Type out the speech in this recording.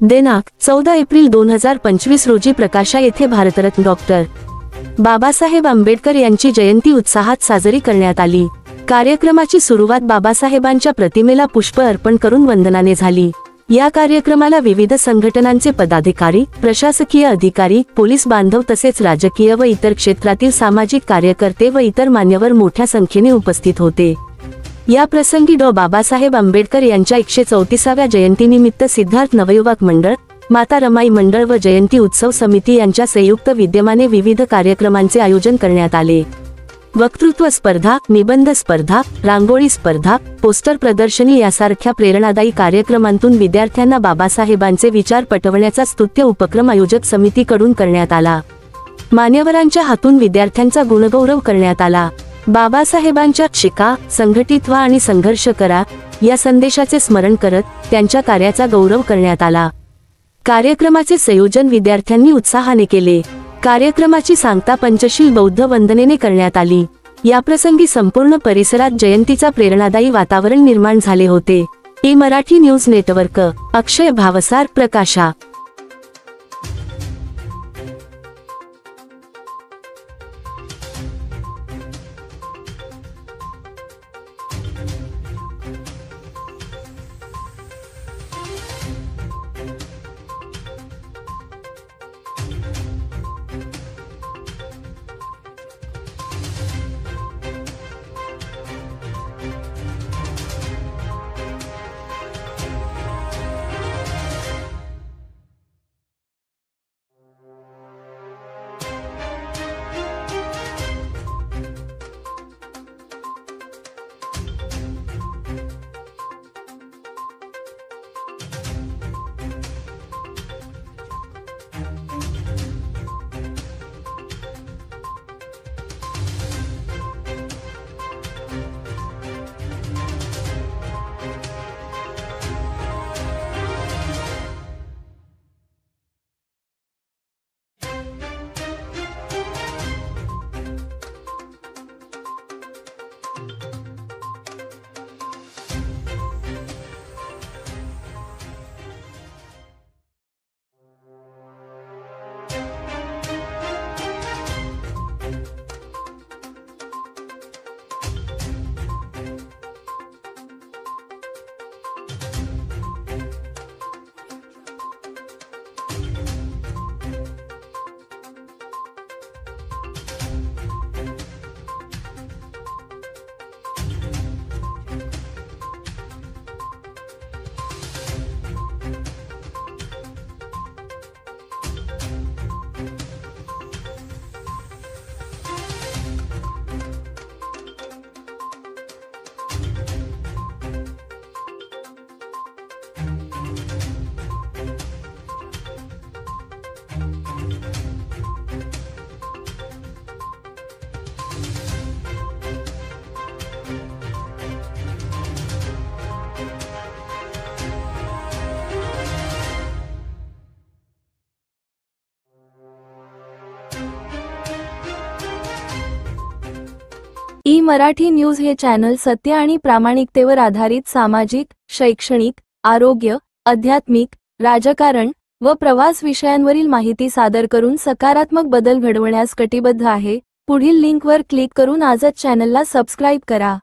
दिनांक 14 एप्रिल 2025 रोजी प्रकाशा येथे भारतरत्न डॉक्टर बाबासाहेब आंबेडकर यांची जयंती उत्साहात साजरी करण्यात आली। कार्यक्रमाची सुरुवात बाबासाहेबांच्या प्रतिमेला पुष्प अर्पण करून वंदनाने झाली। या कार्यक्रमाला विविध संघटनांचे पदाधिकारी, प्रशासकीय अधिकारी, पोलीस बांधव तसेच राजकीय व इतर क्षेत्रातील सामाजिक कार्यकर्ते व इतर मान्यवर मोठ्या संख्येने उपस्थित होते। या प्रसंगी बाबासाहेब आंबेडकर यांच्या 134व्या जयंतीनिमित्त सिद्धार्थ नवयुवक मंडळ, माता रमाई मंडळ व जयंती उत्सव समिती यांच्या संयुक्त विद्यमाने विविध कार्यक्रमांचे आयोजन करण्यात आले। वक्तृत्व स्पर्धा, निबंध स्पर्धा, रांगोळी स्पर्धा, पोस्टर प्रदर्शनी यासारख्या प्रेरणादायी कार्यक्रमांतून विद्यार्थ्यांना बाबासाहेबांचे विचार पटवण्याचा स्तुत्य उपक्रम आयोजक समितीकडून करण्यात आला। मान्यवरांच्या हातून विद्यार्थ्यांचा गुणगौरव करण्यात आला। बाबासाहेबांच्या शिका, संघटित व्हा आणि संघर्ष करा या संदेशाचे स्मरण करत त्यांच्या कार्याचा गौरव करण्यात आला। कार्यक्रमाचे संयोजन विद्यार्थ्यांनी उत्साहाने केले। कार्यक्रमाची सांगता पंचशील बौद्ध वंदनेने करण्यात आली। याप्रसंगी संपूर्ण परिसरात जयंतीचा प्रेरणादायी वातावरण निर्माण झाले होते। मराठी न्यूज नेटवर्क, अक्षय भावसार, प्रकाशा। मराठी न्यूज हे चॅनल सत्य आणि प्रामाणिकतेवर आधारित सामाजिक, शैक्षणिक, आरोग्य, आध्यात्मिक, राजकारण व प्रवास विषयांवरील माहिती सादर करून सकारात्मक बदल घडवण्यास कटिबद्ध आहे। पुढील लिंकवर क्लिक करून आजच चॅनलला सबस्क्राइब करा।